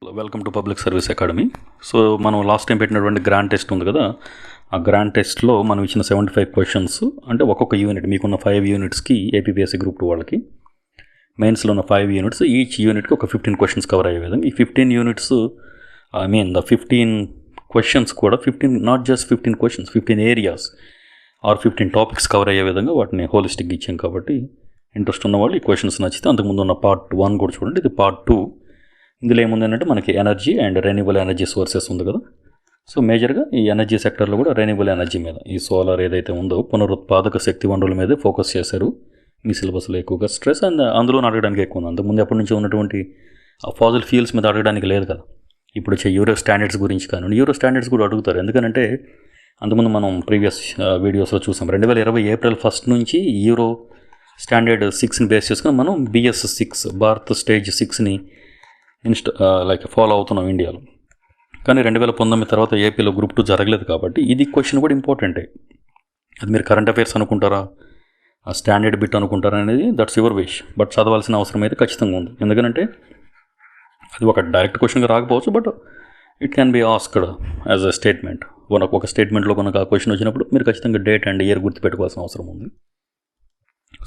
Welcome to public service academy. So మనం last time పెట్టినటువంటి grand test ఉంది కదా, ఆ గ్రాండ్ టెస్ట్లో మనం ఇచ్చిన 75 క్వశ్చన్స్ అంటే ఒక్కొక్క యూనిట్ మీకున్న 5 యూనిట్స్కి ఏపీపీఎస్సీ గ్రూప్ 2 వాళ్ళకి మెయిన్స్లో ఉన్న 5 యూనిట్స్, ఈచ్ యూనిట్కి ఒక 15 క్వశ్చన్స్ కవర్ అయ్యే విధంగా ఈ 15 యూనిట్స్ ద 15 క్వశ్చన్స్ కూడా 15 not just 15 questions, 15 areas are 15 topics cover అయ్యే విధంగా వాటిని హోలిస్టిక్గా ఇచ్చాం. కాబట్టి ఇంట్రెస్ట్ ఉన్న వాళ్ళు ఈ క్వశ్చన్స్ నచ్చితే అంతకుముందు ఉన్న పార్ట్ 1 కూడా చూడండి, ఇది పార్ట్ 2. ఇందులో ఏముందంటే మనకి energy and renewable energy sources ఉంది కదా. సో మేజర్గా ఈ ఎనర్జీ సెక్టర్లో కూడా రెన్యూబుల్ ఎనర్జీ మీద, ఈ సోలార్ ఏదైతే ఉందో పునరుత్పాదక శక్తి వనరుల మీదే ఫోకస్ చేశారు మీ సిలబస్లో ఎక్కువగా. స్ట్రెస్ అండ్ అందులో అడగడానికి ఎక్కువ ఉంది. అంతకుముందు ఎప్పటి నుంచి ఉన్నటువంటి ఫాజిల్ ఫ్యూల్స్ మీద అడగడానికి లేదు కదా. ఇప్పుడు వచ్చే యూరో స్టాండర్డ్స్ గురించి కానీ యూరో స్టాండర్డ్స్ కూడా అడుగుతారు. ఎందుకంటే అంతకుముందు మనం ప్రీవియస్ వీడియోస్లో చూసాం 2020 ఏప్రిల్ 1 నుంచి యూరో స్టాండర్డ్ 6ని బేస్ చేసుకుని మనం BS6 భారత్ స్టేజ్ 6ని ఫాలో అవుతున్నాం ఇండియాలో. కానీ 2019 తర్వాత ఏపీలో గ్రూప్ 2 జరగలేదు కాబట్టి ఇది క్వశ్చన్ కూడా ఇంపార్టెంటే. అది మీరు కరెంట్ అఫైర్స్ అనుకుంటారా, ఆ స్టాండర్డ్ బిట్ అనుకుంటారా అనేది దట్స్ యువర్ విష్. బట్ చదవాల్సిన అవసరం అయితే ఖచ్చితంగా ఉంది. ఎందుకంటే అది ఒక డైరెక్ట్ క్వశ్చన్గా రాకపోవచ్చు, but it can be asked as a statement. ఒక స్టేట్మెంట్లో కనుక ఆ క్వశ్చన్ వచ్చినప్పుడు మీరు ఖచ్చితంగా డేట్ అండ్ ఇయర్ గుర్తుపెట్టుకోవాల్సిన అవసరం ఉంది.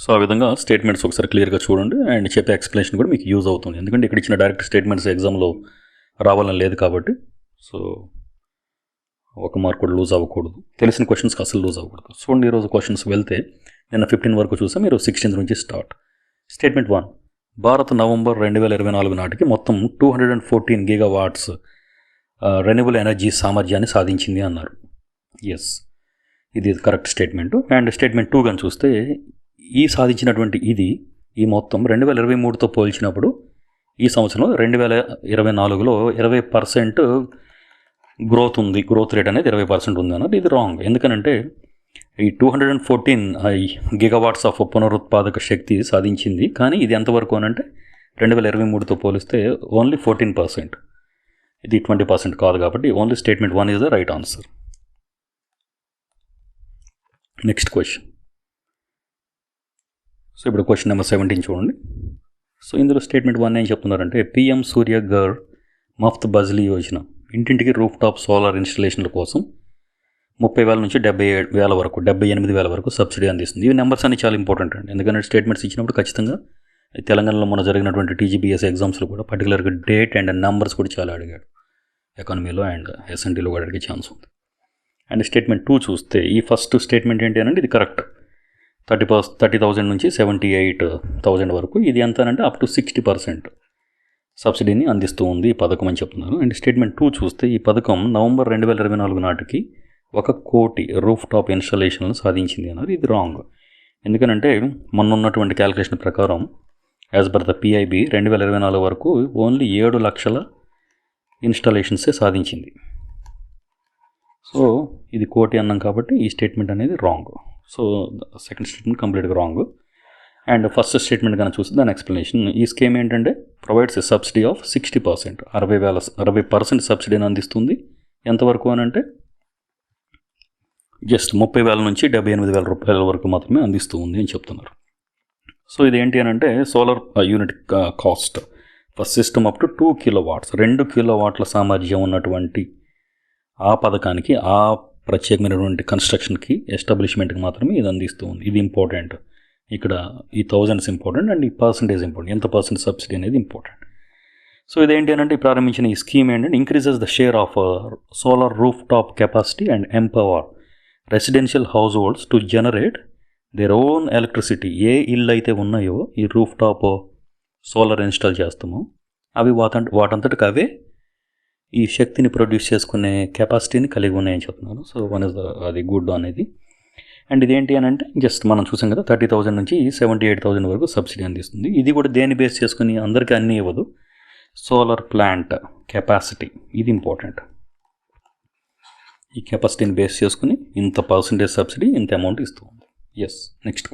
సో ఆ విధంగా స్టేట్మెంట్స్ ఒకసారి క్లియర్గా చూడండి అండ్ చెప్పే ఎక్స్ప్లెనేషన్ కూడా మీకు యూజ్ అవుతుంది. ఎందుకంటే ఇక్కడ ఇచ్చిన డైరెక్ట్ స్టేట్మెంట్స్ ఎగ్జామ్లో రావాలని లేదు కాబట్టి. సో ఒక మార్క్ కూడా లూజ్ అవ్వకూడదు, తెలిసిన క్వశ్చన్స్కి అసలు లూజ్ అవ్వకూడదు. చూడండి ఈరోజు క్వశ్చన్స్ వెళ్తే నిన్న 15 వరకు చూసాం, మీరు 16 నుంచి స్టార్ట్. స్టేట్మెంట్ 1, భారత్ నవంబర్ 2024 నాటికి మొత్తం 214 గీగావాట్స్ రెన్యూబుల్ ఎనర్జీ సామర్థ్యాన్ని సాధించింది అన్నారు. ఎస్, ఇది కరెక్ట్ స్టేట్మెంట్. అండ్ స్టేట్మెంట్ 2 కానీ చూస్తే ఈ సాధించినటువంటి ఈ మొత్తం 2023తో పోల్చినప్పుడు ఈ సంవత్సరంలో 2024లో 20% గ్రోత్ ఉంది. గ్రోత్ రేట్ అనేది 20% ఉంది అన్నది ఇది రాంగ్. ఎందుకనంటే ఈ 214 గిగావాట్స్ ఆఫ్ పునరుత్పాదక శక్తి సాధించింది, కానీ ఇది ఎంతవరకు అని అంటే 2023తో పోలిస్తే ఓన్లీ 14%. ఇది 20% కాదు కాబట్టి only statement 1 is the right answer. Next question. So ఇప్పుడు క్వశ్చన్ నెంబర్ 17 చూడండి. సో ఇందులో స్టేట్మెంట్ 1 ఏం చెప్తున్నారంటే PM సూర్యఘర్ మఫ్త్ బజ్లీ యోజన ఇంటింటికి రూఫ్ టాప్ సోలార్ ఇన్స్టలేషన్ల కోసం 30,000 నుంచి 70,000 వరకు 78,000 వరకు సబ్సిడీ అందిస్తుంది. ఇవి నెంబర్స్ అన్ని చాలా ఇంపార్టెంట్ అండి. ఎందుకంటే స్టేట్మెంట్స్ ఇచ్చినప్పుడు ఖచ్చితంగా తెలంగాణలో మొన్న జరిగినటువంటి TGPSC ఎగ్జామ్స్లో కూడా పర్టికులర్గా డేట్ అండ్ నెంబర్స్ కూడా చాలా అడిగాడు. ఎకానమీలో అండ్ SNTలో కూడా అడిగే ఛాన్స్ ఉంది. అండ్ స్టేట్మెంట్ 2 చూస్తే ఈ ఫస్ట్ స్టేట్మెంట్ ఏంటి అంటే ఇది కరెక్ట్. 30,000 నుంచి 78,000 వరకు. ఇది ఎంత అంటే అప్ టు 60% సబ్సిడీని అందిస్తూ ఉంది ఈ పథకం అని చెప్తున్నారు. అండ్ స్టేట్మెంట్ 2 చూస్తే ఈ పథకం నవంబర్ 2024 నాటికి 1 కోటి రూఫ్ టాప్ ఇన్స్టాలేషన్లు సాధించింది అన్నారు. ఇది రాంగ్. ఎందుకనంటే మొన్న ఉన్నటువంటి క్యాలిక్యులేషన్ ప్రకారం యాజ్ పర్ ద PIB 2024 వరకు ఓన్లీ 7 లక్షల ఇన్స్టాలేషన్సే సాధించింది. సో ఇది కోటి అన్నాం కాబట్టి ఈ స్టేట్మెంట్ అనేది రాంగ్. సో సెకండ్ స్టేట్మెంట్ కంప్లీట్గా రాంగ్. అండ్ ఫస్ట్ స్టేట్మెంట్ కనుక చూస్తే దాని ఎక్స్ప్లెనేషన్, ఈ స్కీమ్ ఏంటంటే ప్రొవైడ్స్ ఎ సబ్సిడీ ఆఫ్ 60%, 60% సబ్సిడీని అందిస్తుంది. ఎంతవరకు అని అంటే జస్ట్ 30,000 నుంచి 78,000 రూపాయల వరకు మాత్రమే అందిస్తూ ఉంది అని చెప్తున్నారు. సో ఇది ఏంటి అని అంటే solar unit cost for system up to 2 kilowatts, 2 కిలోవాట్ల సామర్థ్యం ఉన్నటువంటి ఆ పథకానికి, ఆ ప్రత్యేకమైనటువంటి కన్స్ట్రక్షన్కి, ఎస్టాబ్లిష్మెంట్కి మాత్రమే ఇది అందిస్తూ ఉంది. ఇది ఇంపార్టెంట్. ఇక్కడ ఈ థౌజండ్స్ ఇంపార్టెంట్ అండ్ ఈ పర్సంటేజ్ ఇంపార్టెంట్, ఎంత పర్సెంట్ సబ్సిడీ అనేది ఇంపార్టెంట్. సో ఇదేంటి అని అంటే ప్రారంభించిన ఈ స్కీమ్ ఏంటంటే increases the share of solar roof top capacity and empower residential households to generate their own electricity. ఏ ఇల్లు అయితే ఉన్నాయో ఈ రూఫ్ టాప్ సోలార్ ఇన్స్టాల్ చేస్తామో అవి వాటంతటికి అవే ఈ శక్తిని ప్రొడ్యూస్ చేసుకునే కెపాసిటీని కలిగి ఉన్నాయని చెప్తున్నారు. సో వన్ ఇస్ అది గుడ్ అనేది. అండ్ ఇదేంటి అని అంటే జస్ట్ మనం చూసాం కదా 30,000 నుంచి 78,000 వరకు సబ్సిడీ అందిస్తుంది. ఇది కూడా దేన్ని బేస్ చేసుకుని అందరికీ అన్నీ ఇవ్వదు. సోలార్ ప్లాంట్ కెపాసిటీ ఇది ఇంపార్టెంట్. ఈ కెపాసిటీని బేస్ చేసుకుని ఇంత పర్సంటేజ్ సబ్సిడీ, ఇంత అమౌంట్ ఇస్తూ ఉంది. ఎస్, నెక్స్ట్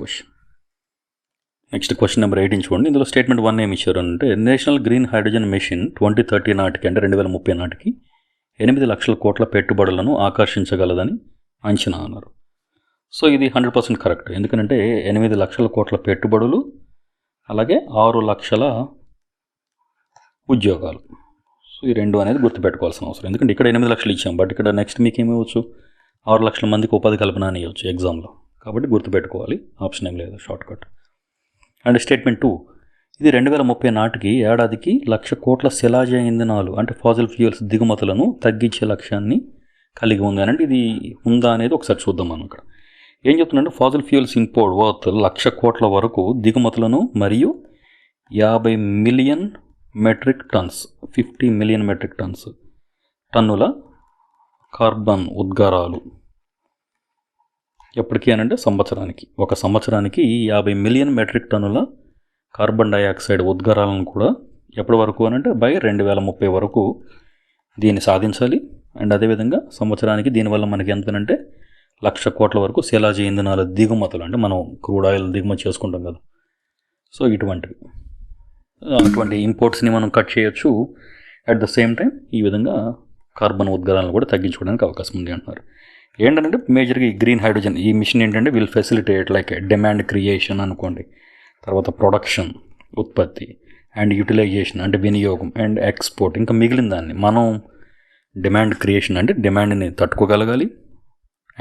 క్వశ్చన్ నెంబర్ 18 చూడండి. ఇందులో స్టేట్మెంట్ 1 ఏమి ఇచ్చారు అంటే నేషనల్ గ్రీన్ హైడ్రోజన్ మిషన్ 2030 నాటికి అంటే 2030 నాటికి 8 లక్షల కోట్ల పెట్టుబడులను ఆకర్షించగలదని అంచనా అన్నారు. సో ఇది 100% కరెక్ట్. ఎందుకంటే 8 లక్షల కోట్ల పెట్టుబడులు అలాగే 6 లక్షల ఉద్యోగాలు. సో ఈ 2 అనేది గుర్తుపెట్టుకోవాల్సిన అవసరం, ఎందుకంటే ఇక్కడ 8 లక్షలు ఇచ్చాం, బట్ ఇక్కడ నెక్స్ట్ మీకు ఏమివ్వచ్చు, 6 లక్షల మందికి ఉపాధి కల్పన అని ఇవ్వచ్చు ఎగ్జామ్లో, కాబట్టి గుర్తుపెట్టుకోవాలి, ఆప్షన్ ఏం లేదు, షార్ట్ కట్. అండ్ స్టేట్మెంట్ 2, ఇది 2030 నాటికి ఏడాదికి 1,00,000 కోట్ల శిలాజ ఇంధనాలు అంటే ఫాజిల్ ఫ్యూయల్స్ దిగుమతులను తగ్గించే లక్ష్యాన్ని కలిగి ఉంది అని. అంటే ఇది ఉందా అనేది ఒకసారి చూద్దాం మనం. ఇక్కడ ఏం చెప్తుందంటే ఫాజిల్ ఫ్యూయల్స్ ఇంపోర్ట్ వర్త్ 1,00,000 కోట్ల వరకు దిగుమతులను మరియు 50 million metric tons 50 million metric టన్నుల కార్బన్ ఉద్గారాలు ఎప్పటికీ అనంటే సంవత్సరానికి, ఒక సంవత్సరానికి 50 మిలియన్ మెట్రిక్ టన్నుల కార్బన్ డైఆక్సైడ్ ఉద్గారాలను కూడా ఎప్పటి వరకు అనంటే బై 2030 వరకు దీన్ని సాధించాలి. అండ్ అదేవిధంగా సంవత్సరానికి దీనివల్ల మనకి ఎంతనంటే 1,00,000 కోట్ల వరకు శిలాజ ఇంధనాల దిగుమతులు, అంటే మనం క్రూడ్ ఆయిల్ దిగుమతి చేసుకుంటాం కదా, సో అటువంటి ఇంపోర్ట్స్ని మనం కట్ చేయొచ్చు. అట్ ద సేమ్ టైం ఈ విధంగా కార్బన్ ఉద్గారాలను కూడా తగ్గించుకోవడానికి అవకాశం ఉంది అంటున్నారు. ఏంటంటే మేజర్గా ఈ గ్రీన్ హైడ్రోజన్ ఈ మిషన్ ఏంటంటే will facilitate like demand creation అనుకోండి, తర్వాత ప్రొడక్షన్ ఉత్పత్తి, అండ్ యూటిలైజేషన్ అంటే వినియోగం, అండ్ ఎక్స్పోర్ట్, ఇంకా మిగిలిన దాన్ని మనం డిమాండ్ క్రియేషన్ అంటే డిమాండ్ని తట్టుకోగలగాలి,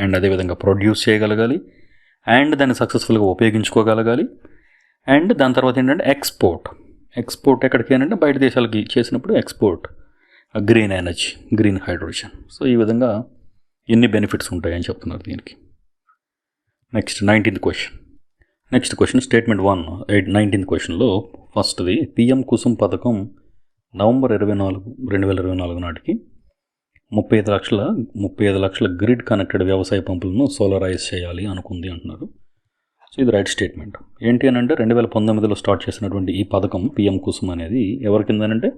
అండ్ అదేవిధంగా ప్రొడ్యూస్ చేయగలగాలి, అండ్ దాన్ని సక్సెస్ఫుల్గా ఉపయోగించుకోగలగాలి. అండ్ దాని తర్వాత ఏంటంటే ఎక్స్పోర్ట్ ఎక్కడికి ఏంటంటే బయట దేశాలకి చేసినప్పుడు export green energy, green hydrogen. So ఈ విధంగా ఎన్ని బెనిఫిట్స్ ఉంటాయని చెప్తున్నారు దీనికి. Next 19th question statement 1 19th క్వశ్చన్లో ఫస్ట్ది పిఎం కుసుమ్ పథకం నవంబర్ 24, 2024 నాటికి 35 లక్షల గ్రిడ్ కనెక్టెడ్ వ్యవసాయ పంపులను సోలరైజ్ చేయాలి అనుకుంది అంటున్నారు. సో ఇది రైట్ స్టేట్మెంట్. ఏంటి అని అంటే 2019లో స్టార్ట్ చేసినటువంటి ఈ పథకం పిఎం కుసుమ్ అనేది ఎవరి కిందనంటే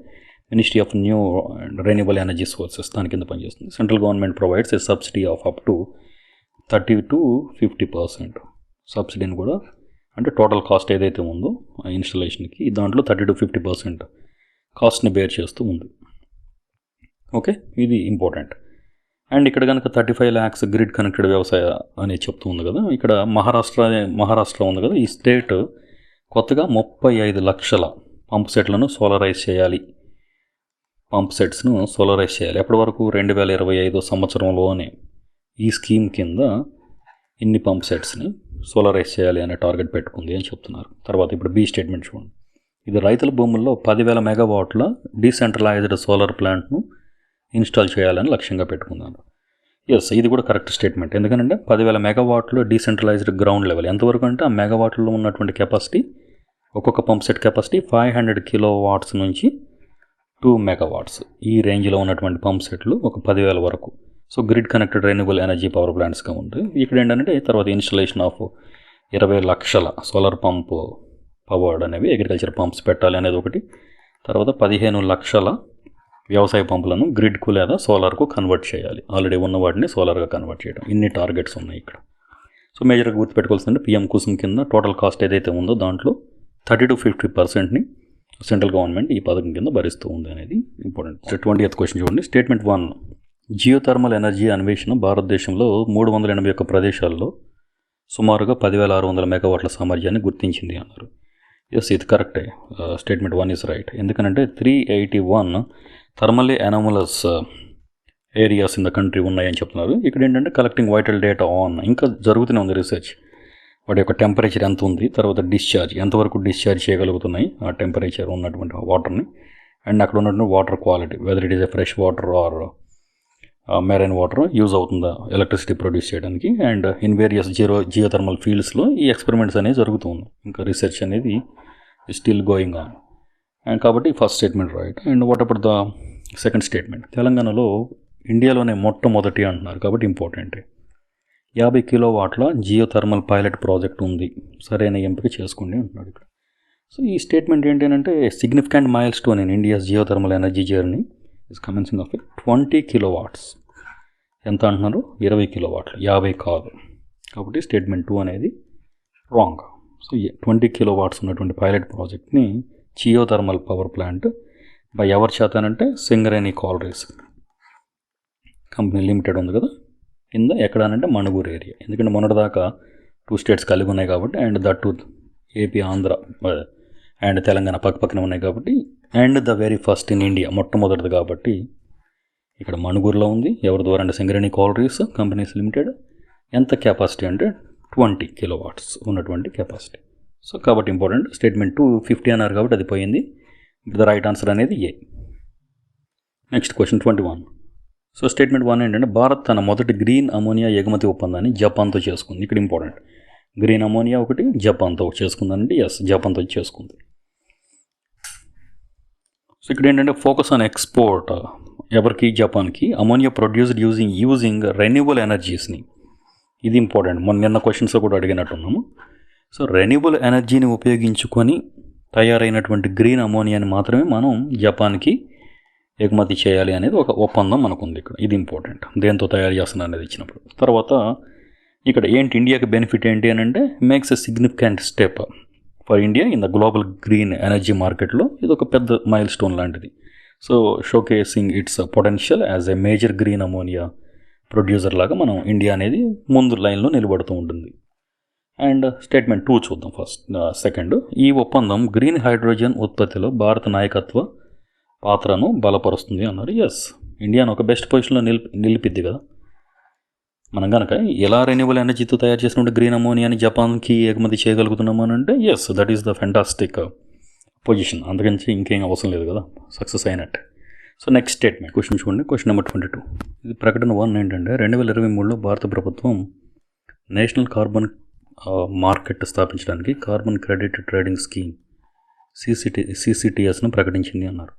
ministry of new and renewable energy sources దాని కింద పనిచేస్తుంది. Central government provides a subsidy of up to 30 to 50% సబ్సిడీని కూడా, అంటే టోటల్ కాస్ట్ ఏదైతే ఉందో ఆ ఇన్స్టలేషన్కి దాంట్లో 30 to 50% కాస్ట్ని బేర్ చేస్తూ ఉంది. ఓకే, ఇది ఇంపార్టెంట్. అండ్ ఇక్కడ కనుక 35 lakhs గ్రిడ్ కనెక్టెడ్ వ్యవసాయ అనేది చెప్తూ ఉంది కదా, ఇక్కడ మహారాష్ట్ర ఉంది కదా, ఈ స్టేట్ కొత్తగా 35 లక్షల పంప్ సెట్లను సోలరైజ్ చేయాలి. ఎప్పటి వరకు 2025 సంవత్సరంలోనే ఈ స్కీమ్ కింద ఇన్ని పంప్ సెట్స్ని సోలరైజ్ చేయాలి అనే టార్గెట్ పెట్టుకుంది అని చెప్తున్నారు. తర్వాత ఇప్పుడు బి స్టేట్మెంట్ చూడండి. ఇది రైతుల భూముల్లో 10,000 మెగావాట్ల డీసెంట్రలైజ్డ్ సోలార్ ప్లాంట్ను ఇన్స్టాల్ చేయాలని లక్ష్యంగా పెట్టుకున్నాను. ఎస్, ఇది కూడా కరెక్ట్ స్టేట్మెంట్. ఎందుకంటే 10,000 మెగావాట్లు డీసెంట్రలైజ్డ్ గ్రౌండ్ లెవెల్ ఎంతవరకు అంటే ఆ మెగావాట్లో ఉన్నటువంటి కెపాసిటీ, ఒక్కొక్క పంప్ సెట్ కెపాసిటీ 500 కిలోవాట్స్ నుంచి 2 megawatts ఈ రేంజ్లో ఉన్నటువంటి పంప్ సెట్లు ఒక 10,000 వరకు. So grid connected renewable energy power ప్లాంట్స్గా ఉంటాయి. ఇక్కడ ఏంటంటే తర్వాత ఇన్స్టలేషన్ ఆఫ్ 20 లక్షల సోలార్ పంప్ పవర్డ్ అనేవి అగ్రికల్చర్ పంప్స్ పెట్టాలి అనేది ఒకటి. తర్వాత 15 లక్షల వ్యవసాయ పంపులను గ్రిడ్కు లేదా సోలార్కు కన్వర్ట్ చేయాలి, ఆల్రెడీ ఉన్న వాటిని సోలార్గా కన్వర్ట్ చేయడం. ఇన్ని టార్గెట్స్ ఉన్నాయి ఇక్కడ. సో మేజర్గా గుర్తుపెట్టుకోవాల్సిందంటే పిఎం కుసుమ్ కింద టోటల్ కాస్ట్ ఏదైతే ఉందో దాంట్లో 30 to 50%ని సెంట్రల్ గవర్నమెంట్ ఈ పథకం కింద భరిస్తూ ఉంది అనేది ఇంపార్టెంట్. 20th క్వశ్చన్ చూడండి. స్టేట్మెంట్ 1 జియోథర్మల్ ఎనర్జీ అన్వేషణ భారతదేశంలో 381 ప్రదేశాల్లో సుమారుగా 10,600 మెగావాట్ల సామర్థ్యాన్ని గుర్తించింది అన్నారు. ఎస్, ఇది కరెక్టే. Statement 1 is right. ఎందుకంటే 381 thermally anomalous areas in the country ఉన్నాయని చెప్తున్నారు. ఇక్కడ ఏంటంటే కలెక్టింగ్ వైటల్ డేటా ఆన్, ఇంకా జరుగుతూనే ఉంది రీసెర్చ్. వాటి యొక్క టెంపరేచర్ ఎంత ఉంది, తర్వాత డిశ్చార్జ్ ఎంతవరకు డిశ్చార్జ్ చేయగలుగుతున్నాయి ఆ టెంపరేచర్ ఉన్నటువంటి వాటర్ని, అండ్ అక్కడ ఉన్నటువంటి water quality, whether it is a fresh water are marine water use అవుతుందా ఎలక్ట్రిసిటీ ప్రొడ్యూస్ చేయడానికి. అండ్ ఇన్ వేరియస్ జియోథర్మల్ ఫీల్డ్స్లో ఈ ఎక్స్పెరిమెంట్స్ అనేది జరుగుతుంది. ఇంకా రీసెర్చ్ అనేది స్టిల్ గోయింగ్ ఆన్. అండ్ కాబట్టి first statement right. And what about the second statement? తెలంగాణలో ఇండియాలోనే మొట్టమొదటి అంటున్నారు కాబట్టి ఇంపార్టెంట్. 50 కిలోవాట్ల జియోథర్మల్ పైలట్ ప్రాజెక్ట్ ఉంది, సరైన ఎంపిక చేసుకోండి అంటున్నాడు ఇక్కడ. సో ఈ స్టేట్మెంట్ ఏంటంటే significant mile stone in India's geothermal energy journey is commencing of 20 kilowatts. ఎంత అంటున్నారు? 20 కిలోవాట్లు, 50 కాదు. కాబట్టి స్టేట్మెంట్ 2 అనేది రాంగ్. సో 20 kilowatts ఉన్నటువంటి పైలట్ ప్రాజెక్ట్ని జియోథర్మల్ పవర్ ప్లాంట్ బై ఎవరి చేతనంటే సింగరేణి కాలరీస్ కంపెనీ లిమిటెడ్ ఉంది కదా కింద, ఎక్కడనంటే మణుగూరు ఏరియా. ఎందుకంటే మొన్నటిదాకా 2 states కలిగి ఉన్నాయి కాబట్టి, and that AP Andhra and Telangana పక్కన ఉన్నాయి కాబట్టి and the very first in India, మొట్టమొదటిది కాబట్టి ఇక్కడ మణుగూరులో ఉంది. ఎవరి ద్వారా అంటే సింగరేణి కాలరీస్ కంపెనీస్ లిమిటెడ్. ఎంత కెపాసిటీ అంటే 20 కిలోవాట్స్ ఉన్నటువంటి కెపాసిటీ. సో కాబట్టి ఇంపార్టెంట్. స్టేట్మెంట్ 250 అన్నారు కాబట్టి అది పోయింది. ద రైట్ ఆన్సర్ అనేది A. Next question 21. So statement 1 ఏంటంటే భారత్ తన మొదటి గ్రీన్ అమోనియా ఎగుమతి ఒప్పందాన్ని జపాన్తో చేసుకుంది. ఇక్కడ ఇంపార్టెంట్. గ్రీన్ అమోనియా ఒకటి జపాన్తో చేసుకుందంటే ఎస్, జపాన్తో చేసుకుంది. సో ఇక్కడ ఏంటంటే ఫోకస్ ఆన్ ఎక్స్పోర్ట్. ఎవరికి? జపాన్కి. అమోనియా ప్రొడ్యూస్డ్ యూజింగ్ రెన్యూబుల్ ఎనర్జీస్ని. ఇది ఇంపార్టెంట్. నిన్న క్వశ్చన్స్లో కూడా అడిగినట్టున్నాము. సో రెన్యూబుల్ ఎనర్జీని ఉపయోగించుకొని తయారైనటువంటి గ్రీన్ అమోనియాని మాత్రమే మనం జపాన్కి ఎగుమతి చేయాలి అనేది ఒక ఒప్పందం మనకు ఉంది ఇక్కడ. ఇది ఇంపార్టెంట్. దేంతో తయారు చేస్తున్నారు అనేది ఇచ్చినప్పుడు. తర్వాత ఇక్కడ ఏంటి ఇండియాకి బెనిఫిట్ ఏంటి అని అంటే makes a significant step for India in the global green energy మార్కెట్లో. ఇది ఒక పెద్ద మైల్ స్టోన్ లాంటిది. So showcasing it's potential as a major green ammonia producer లాగా మనం ఇండియా అనేది ముందు లైన్లో నిలబడుతూ ఉంటుంది. అండ్ స్టేట్మెంట్ 2 చూద్దాం. సెకండ్, ఈ ఒప్పందం గ్రీన్ హైడ్రోజన్ ఉత్పత్తిలో భారత నాయకత్వ పాత్రను బలపరుస్తుంది అన్నారు. ఎస్, ఇండియాను ఒక బెస్ట్ పొజిషన్లో నిలిపిద్ది కదా. మనం కనుక ఎలా రెన్యూబుల్ ఎనర్జీతో తయారు చేసినప్పుడు గ్రీన్ అమోనియాని జపాన్కి ఎగుమతి చేయగలుగుతున్నాము అని అంటే yes, that is the fantastic position. అందుకని ఇంకేం అవసరం లేదు కదా, సక్సెస్ అయినట్టు. సో నెక్స్ట్ స్టేట్మెంట్ క్వశ్చన్ చూడండి. Question number 22. ఇది ప్రకటన 1 ఏంటంటే 2023లో భారత ప్రభుత్వం నేషనల్ కార్బన్ మార్కెట్ స్థాపించడానికి కార్బన్ క్రెడిట్ ట్రేడింగ్ స్కీమ్ CCTSను ప్రకటించింది అన్నారు.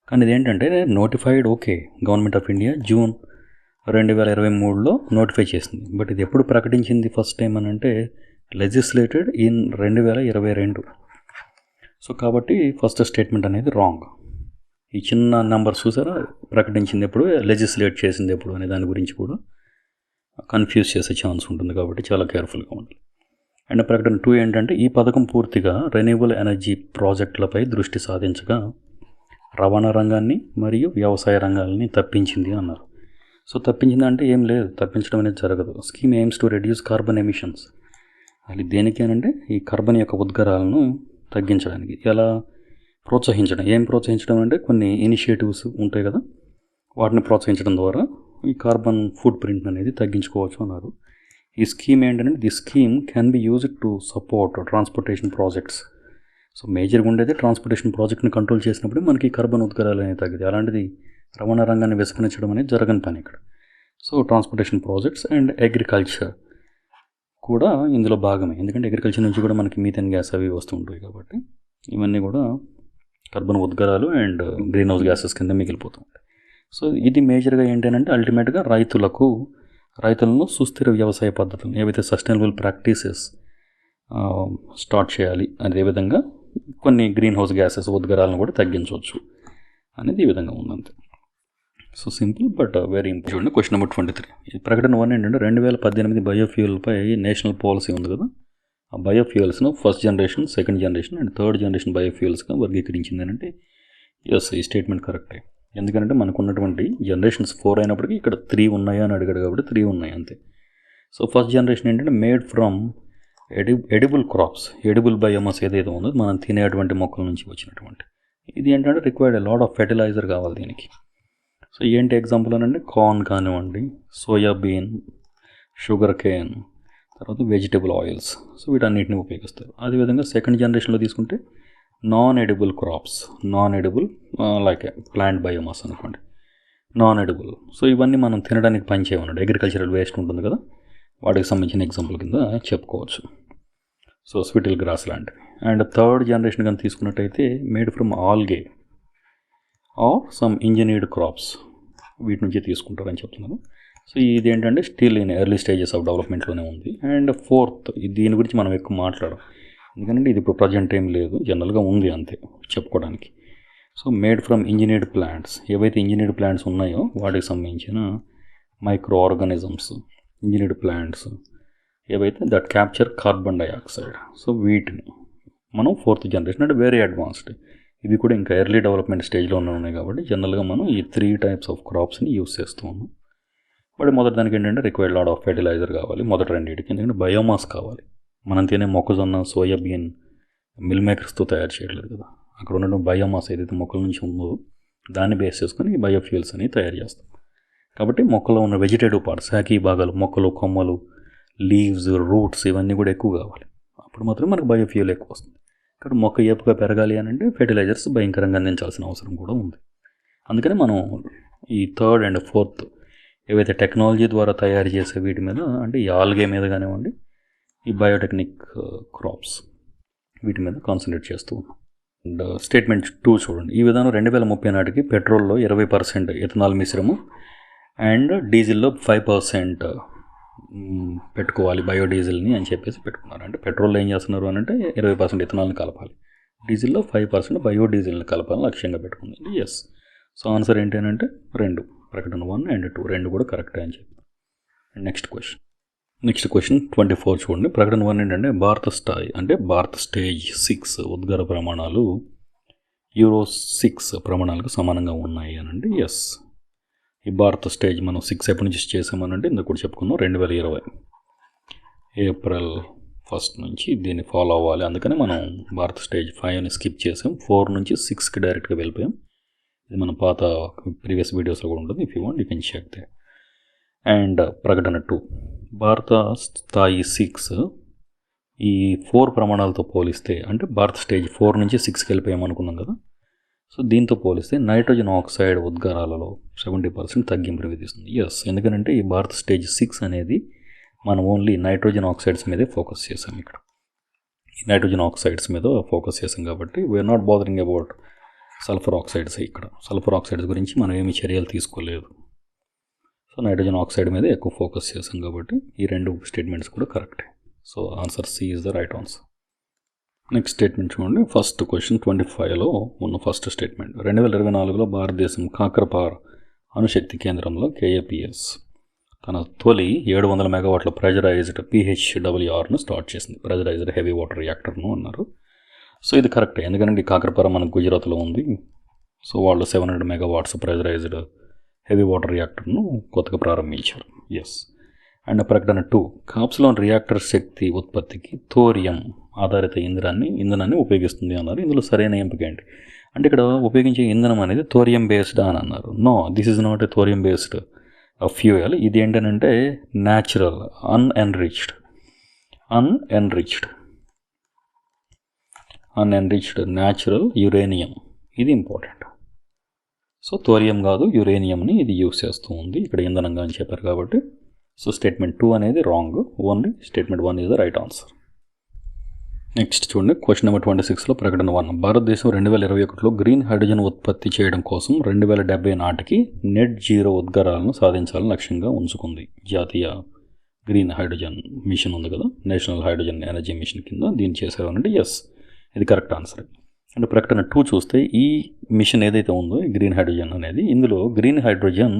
కానీ ఇదేంటంటే notified okay, government of India June 2023లో నోటిఫై చేసింది. బట్ ఇది ఎప్పుడు ప్రకటించింది ఫస్ట్ టైం అని అంటే లెజిస్లేటెడ్ ఇన్ 2022. సో కాబట్టి ఫస్ట్ స్టేట్మెంట్ అనేది రాంగ్. ఈ చిన్న నెంబర్ చూసారా, ప్రకటించింది ఎప్పుడు, లెజిస్లేట్ చేసింది ఎప్పుడు అనే దాని గురించి కూడా కన్ఫ్యూజ్ చేసే ఛాన్స్ ఉంటుంది. కాబట్టి చాలా కేర్ఫుల్గా ఉండాలి. అండ్ ప్రకటన 2 ఏంటంటే ఈ పథకం పూర్తిగా రెన్యూబుల్ ఎనర్జీ ప్రాజెక్టులపై దృష్టి సాధించగా రవాణా రంగాన్ని మరియు వ్యవసాయ రంగాలని తప్పించింది అన్నారు. సో తప్పించింది అంటే ఏం లేదు, తప్పించడం అనేది జరగదు. Scheme AIIMS to reduce carbon emissions. అది దేనికి అంటే ఈ కార్బన్ యొక్క ఉద్గారాలను తగ్గించడానికి. ఎలా ప్రోత్సహించడం, ఏం ప్రోత్సహించడం అంటే కొన్ని ఇనిషియేటివ్స్ ఉంటాయి కదా, వాటిని ప్రోత్సహించడం ద్వారా ఈ కార్బన్ ఫుట్ ప్రింట్ అనేది తగ్గించుకోవచ్చు అన్నారు. ఈ స్కీమ్ ఏంటంటే the scheme can be used to support transportation projects. So మేజర్గా ఉండేది ట్రాన్స్పోర్టేషన్ ప్రాజెక్ట్ని కంట్రోల్ చేసినప్పుడు మనకి కార్బన్ ఉద్గారాలు అనేవి తగ్గితే, అలాంటిది రవాణా రంగాన్ని విస్మరించడం అనేది జరగని పని ఇక్కడ. So transportation projects and agriculture కూడా ఇందులో భాగమే. ఎందుకంటే అగ్రికల్చర్ నుంచి కూడా మనకి మీథేన్ గ్యాస్ అవి వస్తూ ఉంటాయి కాబట్టి ఇవన్నీ కూడా కార్బన్ ఉద్గారాలు అండ్ గ్రీన్ హౌస్ గ్యాసెస్ కింద మిగిలిపోతుంది. సో ఇది మేజర్గా ఏంటంటే అల్టిమేట్గా రైతులను సుస్థిర వ్యవసాయ పద్ధతులు ఏవైతే సస్టైనబుల్ ప్రాక్టీసెస్ స్టార్ట్ చేయాలి, అదేవిధంగా కొన్ని గ్రీన్ హౌస్ గ్యాసెస్ ఉద్గారాలను కూడా తగ్గించవచ్చు అనేది ఈ విధంగా ఉందంతే. So simple but very important. Question number 23. ఈ ప్రకటన 1 ఏంటంటే 2018 బయోఫ్యూయల్పై నేషనల్ పాలసీ ఉంది కదా. ఆ బయోఫ్యూయల్స్ను first generation, second generation and third generation బయోఫ్యూయల్స్గా వర్గీకరించింది అంటే ఎస్, ఈ స్టేట్మెంట్ కరెక్టే. ఎందుకంటే మనకు ఉన్నటువంటి జనరేషన్స్ 4 అయినప్పటికీ ఇక్కడ 3 ఉన్నాయా అని అడిగాడు కాబట్టి 3 ఉన్నాయి అంతే. సో ఫస్ట్ జనరేషన్ ఏంటంటే made from edible crops, edible biomass ఏదైతే ఉందో మనం తినేటువంటి మొక్కల నుంచి వచ్చినటువంటి. ఇది ఏంటంటే రిక్వైర్డ్ లాట్ ఆఫ్ ఫెర్టిలైజర్ కావాలి దీనికి. సో ఏంటి ఎగ్జాంపుల్ అని అంటే కార్న్ కానివ్వండి, సోయాబీన్, షుగర్ కేన్, తర్వాత వెజిటబుల్ ఆయిల్స్. సో వీటన్నిటిని ఉపయోగిస్తారు. అదేవిధంగా సెకండ్ జనరేషన్లో తీసుకుంటే non edible crops, non edible like plant biomass అనుకోండి, నాన్ ఎడిబుల్. సో ఇవన్నీ మనం తినడానికి పనిచేయమన్నాడు. అగ్రికల్చరల్ వేస్ట్ ఉంటుంది కదా, వాటికి సంబంధించిన ఎగ్జాంపుల్ కింద చెప్పుకోవచ్చు. సో స్విటిల్ గ్రాస్ లాంటివి. అండ్ థర్డ్ జనరేషన్ కానీ తీసుకున్నట్టయితే made from algae or some engineered crops, వీటి నుంచి తీసుకుంటారని చెప్తున్నాను. సో ఇది ఏంటంటే still in early stages of డెవలప్మెంట్లోనే ఉంది. అండ్ ఫోర్త్, దీని గురించి మనం ఎక్కువ మాట్లాడం ఎందుకంటే ఇది ఇప్పుడు ప్రజెంట్ ఏం లేదు, జనరల్గా ఉంది అంతే చెప్పుకోవడానికి. So made from engineered plants, ఏవైతే ఇంజనీర్డ్ ప్లాంట్స్ ఉన్నాయో వాటికి సంబంధించిన మైక్రో ఆర్గానిజమ్స్, ఇంజనీర్డ్ ప్లాంట్స్ ఏవైతే that capture carbon dioxide. So వీటిని మనం ఫోర్త్ జనరేషన్ అంటే వెరీ అడ్వాన్స్డ్, ఇవి కూడా ఇంకా ఎర్లీ డెవలప్మెంట్ స్టేజ్లో ఉన్నాయి కాబట్టి జనరల్గా మనం ఈ 3 types ఆఫ్ క్రాప్స్ని యూస్ చేస్తూ ఉన్నాం. బట్ మొదటి దానికి ఏంటంటే రిక్వైర్డ్ లాట్ ఆఫ్ ఫెర్టిలైజర్ కావాలి మొదటి రెండింటికి, ఎందుకంటే బయోమాస్ కావాలి. మనం తినే మొక్కజొన్న, సోయాబీన్ మిల్ మేకర్స్తో తయారు చేయట్లేదు కదా, అక్కడ ఉన్న బయోమాస్ ఏదైతే మొక్కల నుంచి ఉందో దాన్ని బేస్ చేసుకొని బయోఫ్యూయల్స్ అనేవి తయారు చేస్తాం. కాబట్టి మొక్కలో ఉన్న వెజిటేటివ్ పార్ట్స్, శాఖీ భాగాలు, మొక్కలు, కొమ్మలు, లీవ్స్, రూట్స్ ఇవన్నీ కూడా ఎక్కువ కావాలి. అప్పుడు మాత్రమే మనకు బయోఫ్యూయల్ ఎక్కువ వస్తుంది. ఇక్కడ మొక్క ఏపుగా పెరగాలి అని అంటే ఫెర్టిలైజర్స్ భయంకరంగా అందించాల్సిన అవసరం కూడా ఉంది. అందుకని మనం ఈ 3rd and 4th ఏవైతే టెక్నాలజీ ద్వారా తయారు చేసే వీటి మీద, అంటే ఈ ఆల్గే మీద కానివ్వండి, ఈ బయోటెక్నిక్ క్రాప్స్ వీటి మీద కాన్సన్ట్రేట్ చేస్తూ ఉన్నాం. అండ్ స్టేట్మెంట్ 2 చూడండి. ఈ విధానం 2030 నాటికి పెట్రోల్లో 20% ఎథనాల్ మిశ్రమం అండ్ డీజిల్లో 5% పెట్టుకోవాలి బయోడీజిల్ని అని చెప్పేసి పెట్టుకున్నారు. అంటే పెట్రోల్లో ఏం చేస్తున్నారు అని అంటే 20% ఎథనాల్ని కలపాలి, డీజిల్లో 5% బయోడీజిల్ని కలపాలని లక్ష్యంగా పెట్టుకుంది. ఎస్. సో ఆన్సర్ ఏంటి అని అంటే 2, ప్రకటన 1 and 2 రెండు కూడా కరెక్టే అని చెప్పి. నెక్స్ట్ క్వశ్చన్ 24 చూడండి. ప్రకటన 1 ఏంటంటే భారత స్టేజ్ 6 ఉద్గార ప్రమాణాలు Euro 6 ప్రమాణాలకు సమానంగా ఉన్నాయి అనండి. ఎస్. ఈ భారత స్టేజ్ మనం 6 ఎప్పటి నుంచి చేసామనంటే ఇందుకు కూడా చెప్పుకున్నాం 2020 ఏప్రిల్ 1 నుంచి దీన్ని ఫాలో అవ్వాలి. అందుకని మనం భారత స్టేజ్ 5ని స్కిప్ చేసాం, 4 నుంచి 6కి డైరెక్ట్గా వెళ్ళిపోయాం. ఇది మన పాత ప్రీవియస్ వీడియోస్లో కూడా ఉంటుంది. If you want you can check they. And ప్రకటన 2 భారత స్థాయి 6 ఈ 4 ప్రమాణాలతో పోలిస్తే, అంటే భారత స్టేజ్ 4 నుంచి 6కి వెళ్ళిపోయాం అనుకున్నాం కదా. సో దీంతో పోలిస్తే నైట్రోజన్ ఆక్సైడ్ ఉద్గారాలలో 70% తగ్గింపు విధిస్తుంది. ఎస్. ఎందుకంటే ఈ భారత స్టేజ్ 6 అనేది మనం ఓన్లీ నైట్రోజన్ ఆక్సైడ్స్ మీదే ఫోకస్ చేసాం. ఇక్కడ ఈ నైట్రోజన్ ఆక్సైడ్స్ మీద ఫోకస్ చేసాం కాబట్టి we're not bothering about sulphur oxides. ఇక్కడ సల్ఫర్ ఆక్సైడ్స్ గురించి మనం ఏమీ చర్యలు తీసుకోలేదు. సో నైట్రోజన్ ఆక్సైడ్ మీద ఎక్కువ ఫోకస్ చేసాం కాబట్టి ఈ 2 స్టేట్మెంట్స్ కూడా కరెక్టే. So answer C is the right answer. Next statement చూడండి. ఫస్ట్ క్వశ్చన్ 25లో ఉన్న ఫస్ట్ స్టేట్మెంట్. 2024లో భారతదేశం కాకరపార్ అణుశక్తి కేంద్రంలో KAPS తన తొలి 700 మెగావాట్ల ప్రెజరైజ్డ్ PHWRను స్టార్ట్ చేసింది. ప్రెజరైజ్డ్ హెవీ వాటర్ రియాక్టర్ను అన్నారు. సో ఇది కరెక్టే, ఎందుకంటే కాకరపార మనకు గుజరాత్లో ఉంది. సో వాళ్ళు 700 మెగావాట్స్ ప్రెజరైజ్డ్ హెవీ వాటర్ రియాక్టర్ను కొత్తగా ప్రారంభించారు. ఎస్. అండ్ ప్రకటన 2 కాప్స్లోన్ రియాక్టర్ శక్తి ఉత్పత్తికి థోరియం ఆధారిత ఇంధనాన్ని ఉపయోగిస్తుంది అన్నారు. ఇందులో సరైన ఎంపిక ఏంటి అంటే ఇక్కడ ఉపయోగించే ఇంధనం అనేది థోరియం బేస్డ్ అని అన్నారు. No, this is not a thorium based fuel. ఇది ఏంటంటే న్యాచురల్ అన్ఎన్రిచ్డ్ న్యాచురల్ యురేనియం. ఇది ఇంపార్టెంట్. సో థోరియం కాదు, యురేనియంని ఇది యూస్ చేస్తూ ఉంది ఇక్కడ ఇంధనంగా అని చెప్పారు కాబట్టి. సో స్టేట్మెంట్ 2 అనేది wrong, only statement 1 is the right answer. Next చూడండి. క్వశ్చన్ నెంబర్ 26లో ప్రకటన 1. భారతదేశం 2021లో గ్రీన్ హైడ్రోజన్ ఉత్పత్తి చేయడం కోసం 2070 నాటికి నెట్ జీరో ఉద్గారాలను సాధించాలని లక్ష్యంగా ఉంచుకుంది. జాతీయ గ్రీన్ హైడ్రోజన్ మిషన్ ఉంది కదా, నేషనల్ హైడ్రోజన్ ఎనర్జీ మిషన్ కింద దీన్ని చేశారు అంటే ఎస్, ఇది కరెక్ట్ ఆన్సర్. అంటే ప్రకటన 2 చూస్తే ఈ మిషన్ ఏదైతే ఉందో ఈ గ్రీన్ హైడ్రోజన్ అనేది, ఇందులో గ్రీన్ హైడ్రోజన్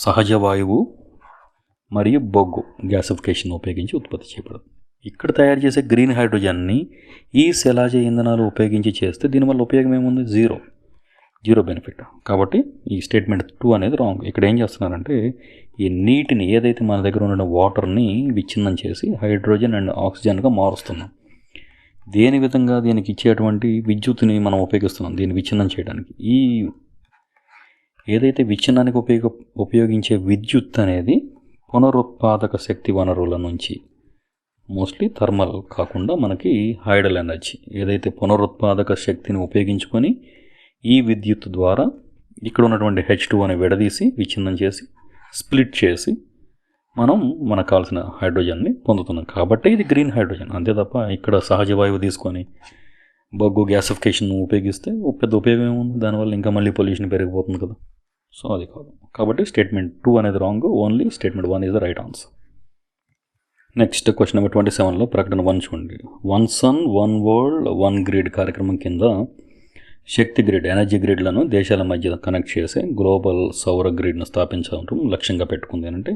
సహజ వాయువు మరియు బొగ్గు గ్యాసిఫికేషన్ ఉపయోగించి ఉత్పత్తి చేయబడుతుంది. ఇక్కడ తయారు చేసే గ్రీన్ హైడ్రోజన్ని ఈ శిలాజ ఇంధనాలు ఉపయోగించి చేస్తే దీనివల్ల ఉపయోగం ఏముంది? Zero benefit. కాబట్టి ఈ స్టేట్మెంట్ 2 అనేది రాంగ్. ఇక్కడ ఏం చేస్తున్నారంటే ఈ నీటిని ఏదైతే మన దగ్గర ఉన్న వాటర్ని విచ్ఛిన్నం చేసి హైడ్రోజన్ అండ్ ఆక్సిజన్గా మారుస్తున్నాం. దేని విధంగా దీనికి ఇచ్చేటువంటి విద్యుత్తుని మనం ఉపయోగిస్తున్నాం దీన్ని విచ్ఛిన్నం చేయడానికి. ఈ ఏదైతే విచ్ఛిన్నానికి ఉపయోగించే విద్యుత్ అనేది పునరుత్పాదక శక్తి వనరుల నుంచి, మోస్ట్లీ థర్మల్ కాకుండా మనకి హైడల్ ఎనర్జీ, ఏదైతే పునరుత్పాదక శక్తిని ఉపయోగించుకొని ఈ విద్యుత్ ద్వారా ఇక్కడ ఉన్నటువంటి H2 అని విడదీసి విచ్ఛిన్నం చేసి స్ప్లిట్ చేసి మనం మనకు కావాల్సిన హైడ్రోజన్ని పొందుతున్నాం. కాబట్టి ఇది గ్రీన్ హైడ్రోజన్. అంతే తప్ప ఇక్కడ సహజ వాయువు తీసుకొని బొగ్గు గ్యాసిఫికేషన్ ఉపయోగిస్తే పెద్ద ఉపయోగం ఏముంది? దానివల్ల ఇంకా మళ్ళీ పొల్యూషన్ పెరిగిపోతుంది కదా. సో అది కాదు. కాబట్టి స్టేట్మెంట్ 2 అనేది wrong, only statement 1 is the right answer. Next question number 27లో ప్రకటన 1 చూడండి. 1 సన్ 1 వరల్డ్ 1 గ్రిడ్ కార్యక్రమం కింద శక్తి గ్రిడ్, ఎనర్జీ గ్రిడ్లను దేశాల మధ్య కనెక్ట్ చేసే గ్లోబల్ సౌర గ్రిడ్ను స్థాపించడం లక్ష్యంగా పెట్టుకుంది అంటే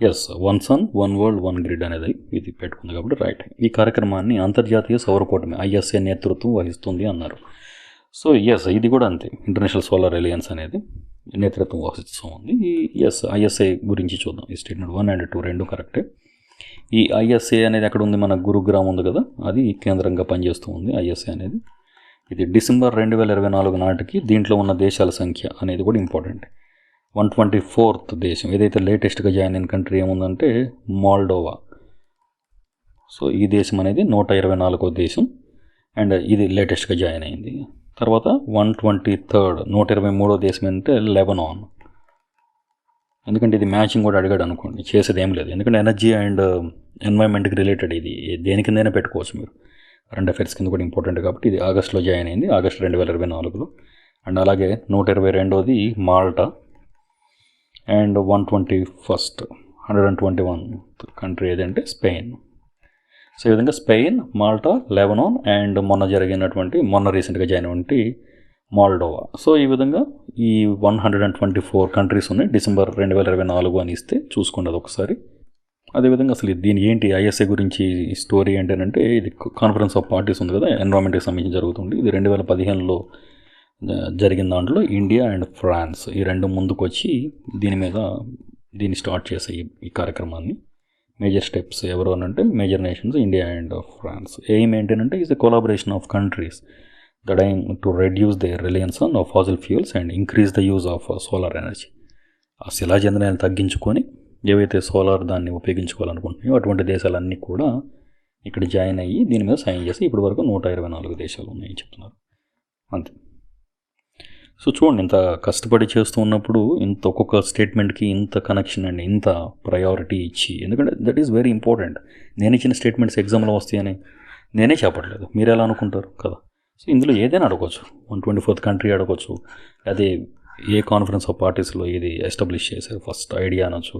ఎస్, 1 సన్ 1 వరల్డ్ 1 గ్రిడ్ అనేది ఇది పెట్టుకుంది కాబట్టి రైట్. ఈ కార్యక్రమాన్ని అంతర్జాతీయ సౌర కూటమి ISA నేతృత్వం వహిస్తుంది అన్నారు. సో ఎస్, ఇది కూడా అంతే. ఇంటర్నేషనల్ సోలార్ అలయన్స్ అనేది నేతృత్వం వహిస్తూ ఉంది. ఎస్, ISA గురించి చూద్దాం. ఈ స్టేట్మెంట్ 1 and 2 రెండు కరెక్టే. ఈ ISA అనేది ఎక్కడ ఉంది? మన గురుగ్రామ్ ఉంది కదా, అది కేంద్రంగా పనిచేస్తూ ఉంది ISA అనేది. ఇది డిసెంబర్ 2024 నాటికి దీంట్లో ఉన్న దేశాల సంఖ్య అనేది కూడా ఇంపార్టెంట్. 124th దేశం ఏదైతే లేటెస్ట్గా జాయిన్ అయిన కంట్రీ ఏముందంటే మాల్డోవా. సో ఈ దేశం అనేది 124వ దేశం అండ్ ఇది లేటెస్ట్గా జాయిన్ అయింది. తర్వాత 123rd 123వ దేశం ఏంటంటే లెబనాన్. ఎందుకంటే ఇది మ్యాచింగ్ కూడా అడిగాడు అనుకోండి, చేసేది ఏం లేదు. ఎందుకంటే ఎనర్జీ అండ్ ఎన్వైర్న్మెంట్కి రిలేటెడ్ ఇది దేని కిందైనా పెట్టుకోవచ్చు మీరు, కరెంట్ అఫైర్స్ కింద కూడా ఇంపార్టెంట్ కాబట్టి. ఇది ఆగస్టులో జాయిన్ అయింది, ఆగస్టు 2024లో. అండ్ అలాగే 122ది మాల్టా అండ్ 121st కంట్రీ ఏదంటే స్పెయిన్. సో ఈ విధంగా స్పెయిన్, మాల్టా, లెబనాన్ అండ్ మొన్న రీసెంట్గా జాయిన్ అయినటువంటి మాల్డోవా. సో ఈ విధంగా ఈ 124 కంట్రీస్ ఉన్నాయి డిసెంబర్ 2024 అని ఇస్తే చూసుకోండి అది ఒకసారి. అదేవిధంగా అసలు దీని ఏంటి ఐఎస్ఏ గురించి స్టోరీ ఏంటంటే, ఇది కాన్ఫరెన్స్ ఆఫ్ పార్టీస్ ఉంది కదా, ఎన్విరాన్మెంట్కి సంబంధించి జరుగుతుంది. ఇది 2015లో జరిగిన దాంట్లో ఇండియా అండ్ ఫ్రాన్స్ ఈ రెండు ముందుకు వచ్చి దీన్ని స్టార్ట్ చేసాయి ఈ కార్యక్రమాన్ని. మేజర్ స్టెప్స్ ఎవరు అని అంటే major nations India and France. Aim ఏంటంటే is a collaboration of countries that aim to reduce their reliance on fossil fuels and increase the use of solar energy. ఆ శిలాజ ఇంధనాలను తగ్గించుకొని ఏవైతే సోలార్ దాన్ని ఉపయోగించుకోవాలనుకుంటున్నాయో అటువంటి దేశాలన్నీ కూడా ఇక్కడ జాయిన్ అయ్యి దీని మీద సైన్ చేసి ఇప్పటి వరకు 124 దేశాలు ఉన్నాయని చెప్తున్నారు. అంతే. సో చూడండి, ఇంత కష్టపడి చేస్తూ ఉన్నప్పుడు ఇంత ఒక్కొక్క స్టేట్మెంట్కి ఇంత కనెక్షన్ అండి, ఇంత ప్రయారిటీ ఇచ్చి, ఎందుకంటే దట్ ఈస్ వెరీ ఇంపార్టెంట్. నేను ఇచ్చిన స్టేట్మెంట్స్ ఎగ్జామ్లో వస్తాయని నేనే చెప్పట్లేదు, మీరు ఎలా అనుకుంటారు కదా. సో ఇందులో ఏదైనా అడగవచ్చు, 124th కంట్రీ అడగవచ్చు, అదే ఏ కాన్ఫరెన్స్ ఆఫ్ పార్టీస్లో ఇది ఎస్టాబ్లిష్ చేశారు ఫస్ట్ ఐడియా అనొచ్చు,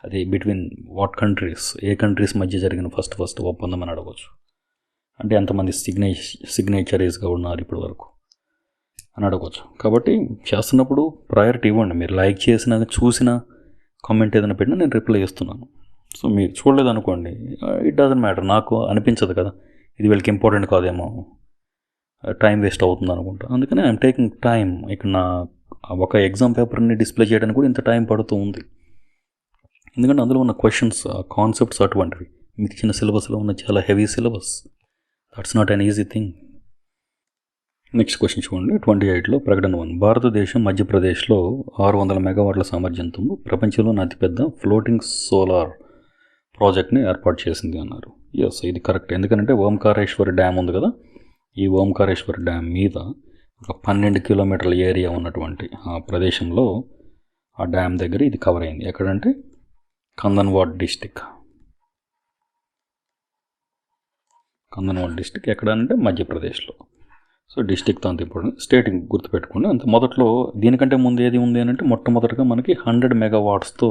అది between what countries, A countries మధ్య జరిగిన ఫస్ట్ ఒప్పందం అని అడగవచ్చు, అంటే ఎంతమంది సిగ్నేచరీస్గా ఉన్నారు ఇప్పటి వరకు అని అడగవచ్చు. కాబట్టి చేస్తున్నప్పుడు ప్రయారిటీ ఇవ్వండి. మీరు లైక్ చేసినా చూసినా కామెంట్ ఏదైనా పెట్టినా నేను రిప్లై చేస్తున్నాను. సో మీరు చూడలేదు అనుకోండి, ఇట్ డజంట్ మ్యాటర్, నాకు అనిపించదు కదా ఇది వీళ్ళకి ఇంపార్టెంట్ కాదేమో, టైం వేస్ట్ అవుతుంది అనుకుంటా. అందుకని ఐఎమ్ టేకింగ్ టైం. ఇక్కడ నా ఒక ఎగ్జామ్ పేపర్ని డిస్ప్లే చేయడానికి కూడా ఇంత టైం పడుతూ ఉంది, ఎందుకంటే అందులో ఉన్న క్వశ్చన్స్, కాన్సెప్ట్స్ అటువంటివి. మీకు ఇచ్చిన సిలబస్లో ఉన్న చాలా heavy syllabus, that's not an easy thing. Next question చూడండి. 28లో ప్రకటన 1. భారతదేశం మధ్యప్రదేశ్లో 600 మెగావాట్ల సామర్థ్యంతో ప్రపంచంలోని అతిపెద్ద ఫ్లోటింగ్ సోలార్ ప్రాజెక్ట్ని ఏర్పాటు చేసింది అన్నారు. ఎస్, ఇది కరెక్ట్. ఎందుకంటే ఓంకారేశ్వర్ డ్యామ్ ఉంది కదా, ఈ ఓంకారేశ్వర్ డ్యామ్ మీద ఒక 12 కిలోమీటర్ల ఏరియా ఉన్నటువంటి ఆ ప్రదేశంలో ఆ డ్యామ్ దగ్గర ఇది కవర్ అయింది. ఎక్కడంటే కందన్వాడ్ డిస్టిక్ ఎక్కడంటే మధ్యప్రదేశ్లో. సో డిస్టిక్ అంత ఇంపార్టెంట్, స్టేట్ గుర్తుపెట్టుకోండి అంత. మొదట్లో దీనికంటే ముందు ఏది ఉంది అని అంటే మొట్టమొదటిగా మనకి 100 మెగావాట్స్తో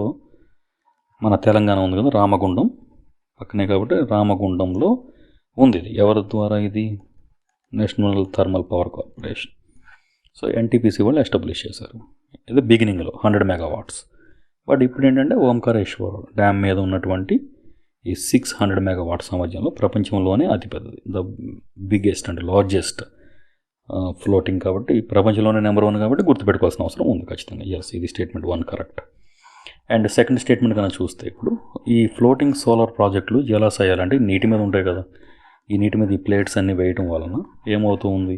మన తెలంగాణ ఉంది కదా, రామగుండం పక్కనే కాబట్టి రామగుండంలో ఉంది. ఇది ఎవరి ద్వారా? ఇది national thermal power corporation. So NTPC వాళ్ళు ఎస్టాబ్లిష్ చేశారు. ఇది బిగినింగ్లో 100 మెగావాట్స్. బట్ ఇప్పుడు ఏంటంటే ఓంకారేశ్వర్ డ్యామ్ మీద ఉన్నటువంటి ఈ 600 మెగావాట్ సామర్థ్యంలో ప్రపంచంలోనే అతిపెద్దది, the biggest and largest floating. కాబట్టి ప్రపంచంలోనే నెంబర్ 1 కాబట్టి గుర్తుపెట్టుకోవాల్సిన అవసరం ఉంది ఖచ్చితంగా. ఎస్, ఇది statement 1 correct. And second statement కన్నా చూస్తే, ఇప్పుడు ఈ ఫ్లోటింగ్ సోలార్ ప్రాజెక్టులు జలాశయాలు అంటే నీటి మీద ఉంటాయి కదా, ఈ నీటి మీద ఈ ప్లేట్స్ అన్నీ వేయటం వలన ఏమవుతూ ఉంది,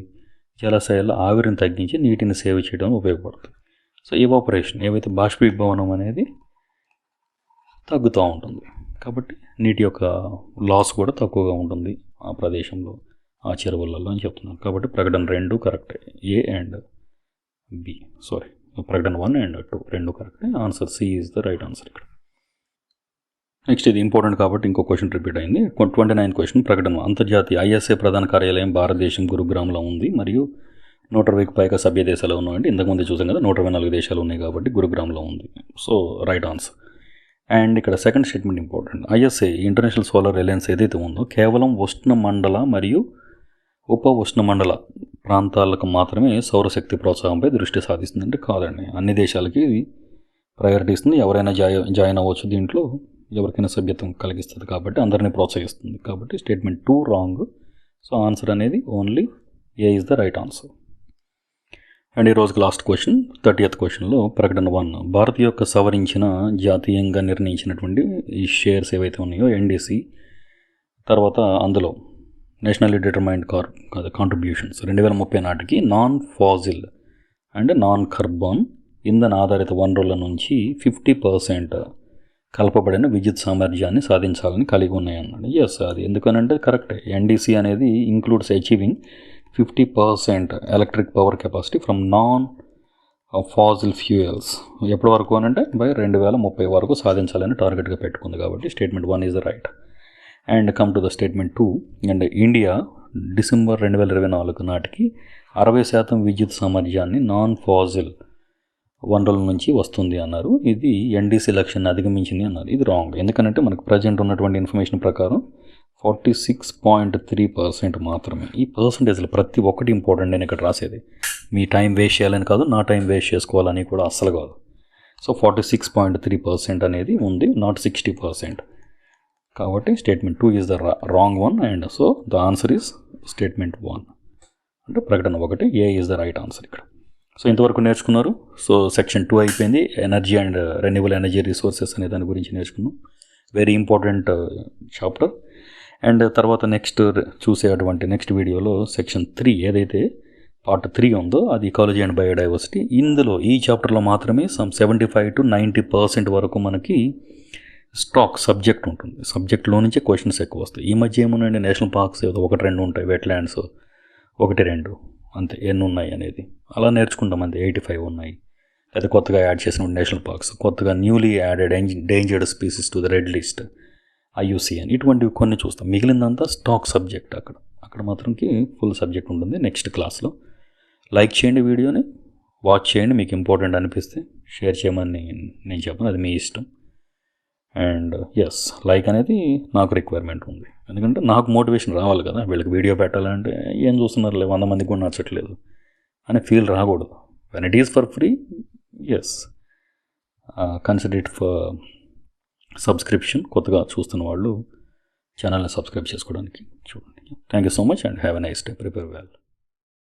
జలాశయాల్లో ఆవిరిని తగ్గించి నీటిని సేవ్ చేయడానికి ఉపయోగపడుతుంది. సో ఎవాపరేషన్, ఏవైతే బాష్పీభవనం అనేది తగ్గుతూ ఉంటుంది, కాబట్టి నీటి యొక్క లాస్ కూడా తక్కువగా ఉంటుంది ఆ ప్రదేశంలో, ఆ చెరువులలో అని చెప్తున్నాను. కాబట్టి ప్రకటన 2 కరెక్ట్, ఏ అండ్ బి, ప్రకటన 1 and 2 రెండు correct. Answer C is the right answer ఇక్కడ. నెక్స్ట్ ఇది ఇంపార్టెంట్ కాబట్టి ఇంకో క్వశ్చన్ రిపీట్ అయింది. 29 క్వశ్చన్. ప్రకటన. అంతర్జాతీయ ఐఎస్ఏ ప్రధాన కార్యాలయం భారతదేశం గురుగ్రామ్లో ఉంది మరియు 120కి పైగా సభ్య దేశాలు ఉన్నాయండి. ఇంతకుముందు చూసాం కదా 124 దేశాలు ఉన్నాయి కాబట్టి గురుగ్రామ్లో ఉంది. So right answer. అండ్ ఇక్కడ second statement important. ISA international solar alliance ఏదైతే ఉందో కేవలం ఉష్ణమండల మరియు ఉప ఉష్ణమండల ప్రాంతాలకు మాత్రమే సౌరశక్తి ప్రోత్సాహంపై దృష్టి సాధిస్తుందంటే కాదండి, అన్ని దేశాలకి ఇది ప్రయారిటీ ఇస్తుంది. ఎవరైనా జాయిన్ అవ్వచ్చు దీంట్లో, ఎవరికైనా సభ్యత్వం కలిగిస్తుంది కాబట్టి అందరినీ ప్రోత్సహిస్తుంది. కాబట్టి స్టేట్మెంట్ 2 రాంగ్. సో ఆన్సర్ అనేది only A is the right answer. And ఈరోజుకి లాస్ట్ క్వశ్చన్ 30th క్వశ్చన్లో ప్రకటన 1. భారత్ యొక్క సవరించిన జాతీయంగా నిర్ణయించినటువంటి ఈ షేర్స్ ఏవైతే ఉన్నాయో ఎన్డీసీ, తర్వాత అందులో నేషనల్లీ డిటర్మైన్డ్ కాంట్రిబ్యూషన్స్ 2030 నాటికి non fossil and non carbon ఇంధన ఆధారిత వనరుల నుంచి 50% కలపబడిన విద్యుత్ సామర్థ్యాన్ని సాధించాలని కలిగి ఉన్నాయన్నాడు. ఎస్, అది ఎందుకనంటే కరెక్టే. ఎన్డీసీ అనేది includes achieving 50% electric power capacity from non fossil fuels. ఎప్పటి వరకు అనంటే బై 2030 వరకు సాధించాలని టార్గెట్గా పెట్టుకుంది. కాబట్టి statement 1 is the right. And come to the statement 2. And India December 2024 నాటికి 60% విద్యుత్ సామర్థ్యాన్ని నాన్ ఫాజిల్ వనరుల నుంచి వస్తుంది అన్నారు. ఇది ఎన్డీసీ లక్ష్యాన్ని అధిగమించింది అన్నారు. ఇది రాంగ్. ఎందుకంటే మనకు ప్రజెంట్ ఉన్నటువంటి ఇన్ఫర్మేషన్ ప్రకారం 46.3% మాత్రమే. ఈ పర్సంటేజ్లో ప్రతి ఒక్కటి ఇంపార్టెంట్. నేను ఇక్కడ రాసేది మీ టైం వేస్ట్ చేయాలని కాదు, నా టైం వేస్ట్ చేసుకోవాలని కూడా అస్సలు కాదు. సో 46.3% అనేది ఉంది, నాట్ 60%. కాబట్టి statement 2 is the wrong one. And so the answer is statement 1, అంటే ప్రకటన 1 ఏ ఈజ్ ద రైట్ ఆన్సర్ ఇక్కడ. సో ఇంతవరకు నేర్చుకున్నారు. సో సెక్షన్ 2 అయిపోయింది. Energy and renewable energy resources అనే దాని గురించి నేర్చుకున్నాం. Very important chapter. అండ్ తర్వాత నెక్స్ట్ చూసేటువంటి నెక్స్ట్ వీడియోలో సెక్షన్ 3 ఏదైతే పార్ట్ 3 ఉందో అది ఇకాలజీ అండ్ బయోడైవర్సిటీ. ఇందులో ఈ చాప్టర్లో మాత్రమే సమ్ 75 to 90% వరకు మనకి స్టాక్ సబ్జెక్ట్ ఉంటుంది. సబ్జెక్ట్లో నుంచి క్వశ్చన్స్ ఎక్కువ వస్తాయి. ఈ మధ్య ఏమున్నాయండి, నేషనల్ పార్క్స్ ఏదో 1-2 ఉంటాయి, వెట్ ల్యాండ్స్ 1-2 అంతే, ఎన్ని ఉన్నాయి అనేది అలా నేర్చుకుంటాం అంతే. 85 ఉన్నాయి. లేదా కొత్తగా యాడ్ చేసిన నేషనల్ పార్క్స్, కొత్తగా newly added endangered species to the red list, IUCN, ఇటువంటివి కొన్ని చూస్తాం. మిగిలిందంతా స్టాక్ సబ్జెక్ట్. అక్కడ మాత్రంకి ఫుల్ సబ్జెక్ట్ ఉంటుంది నెక్స్ట్ క్లాస్లో. లైక్ చేయండి, వీడియోని వాచ్ చేయండి. మీకు ఇంపార్టెంట్ అనిపిస్తే షేర్ చేయమని నేను చెప్పను, అది మీ ఇష్టం. అండ్ ఎస్, లైక్ అనేది నాకు రిక్వైర్మెంట్ ఉంది. ఎందుకంటే నాకు మోటివేషన్ రావాలి కదా, వీళ్ళకి వీడియో పెట్టాలంటే ఏం చూస్తున్నారులే 100 మందికి కూడా నచ్చట్లేదు అనే ఫీల్ రాకూడదు. When it is for free, yes, consider it for subscription. కొత్తగా చూస్తున్న వాళ్ళు ఛానల్ని సబ్స్క్రైబ్ చేసుకోవడానికి చూడండి. Thank you so much and have a nice day. Prepare well.